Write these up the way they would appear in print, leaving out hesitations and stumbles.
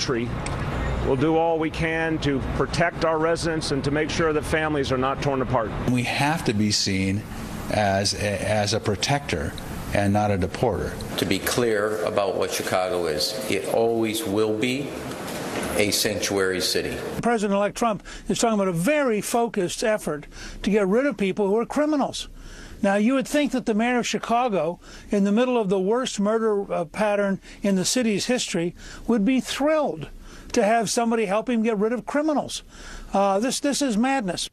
country will do all we can to protect our residents and to make sure that families are not torn apart. We have to be seen as a protector and not a deporter. To be clear about what Chicago is, it always will be a sanctuary city. President-elect Trump is talking about a very focused effort to get rid of people who are criminals. Now, you would think that the mayor of Chicago, in the middle of the worst murder pattern in the city's history, would be thrilled to have somebody help him get rid of criminals. This is madness.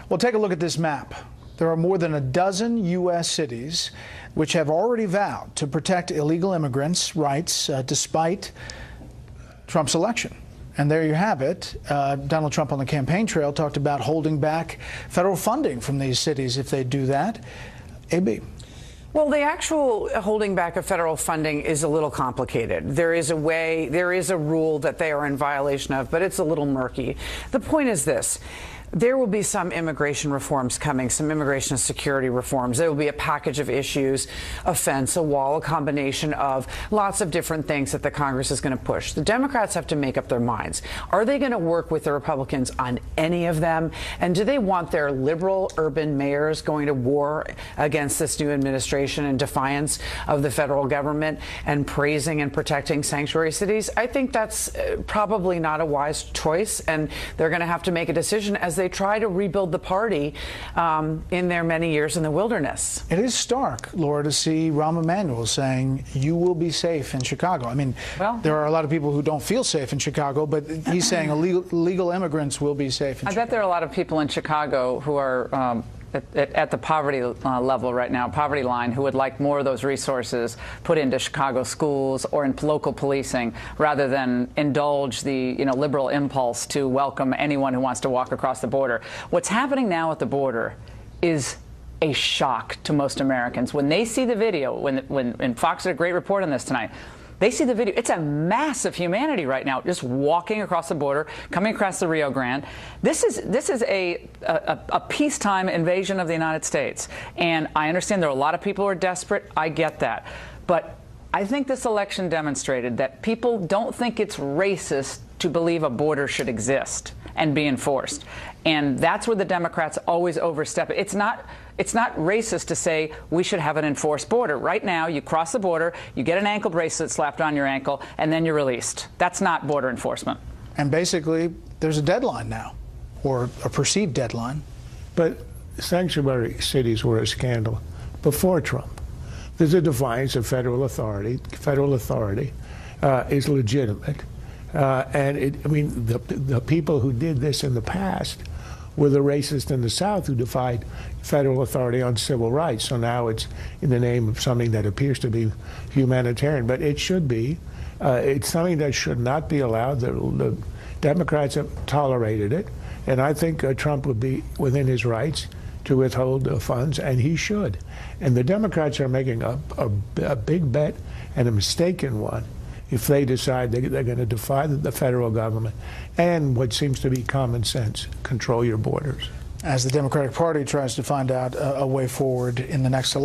Well, take a look at this map. There are more than a dozen U.S. cities which have already vowed to protect illegal immigrants' rights despite Trump's election. And there you have it. Donald Trump on the campaign trail talked about holding back federal funding from these cities if they do that. A.B. Well, the actual holding back of federal funding is a little complicated. There is a rule that they are in violation of, but it's a little murky. The point is this. There will be some immigration reforms coming, some immigration and security reforms. There will be a package of issues, a fence, a wall, a combination of lots of different things that the Congress is going to push. The Democrats have to make up their minds. Are they going to work with the Republicans on any of them? And do they want their liberal urban mayors going to war against this new administration in defiance of the federal government and praising and protecting sanctuary cities? I think that's probably not a wise choice, and they're going to have to make a decision as they try to rebuild the party in their many years in the wilderness. It is stark, Laura, to see Rahm Emanuel saying you will be safe in Chicago. I mean, well, there are a lot of people who don't feel safe in Chicago, but he's saying illegal immigrants will be safe in Chicago. I bet there are a lot of people in Chicago who are at the poverty level right now, poverty line, who would like more of those resources put into Chicago schools or in local policing rather than indulge the liberal impulse to welcome anyone who wants to walk across the border. What's happening now at the border is a shock to most Americans. When they see the video, and Fox did a great report on this tonight, they see the video. It's a massive humanity right now, just walking across the border, coming across the Rio Grande. This is a peacetime invasion of the United States. And I understand there are a lot of people who are desperate. I get that. But I think this election demonstrated that people don't think it's racist to believe a border should exist and be enforced. And that's where the Democrats always overstep it. It's not racist to say we should have an enforced border. Right now, you cross the border, you get an ankle bracelet slapped on your ankle, and then you're released. That's not border enforcement. And basically, there's a deadline now, or a perceived deadline. But sanctuary cities were a scandal before Trump. There's a defiance of federal authority. Federal authority is legitimate. The people who did this in the past were the racists in the South who defied federal authority on civil rights. So now it's in the name of something that appears to be humanitarian. But it should be. It's something that should not be allowed. The Democrats have tolerated it. And I think Trump would be within his rights to withhold funds, and he should. And the Democrats are making a big bet, and a mistaken one, if they decide they're going to defy the federal government and what seems to be common sense, control your borders. As the Democratic Party tries to find out a way forward in the next election.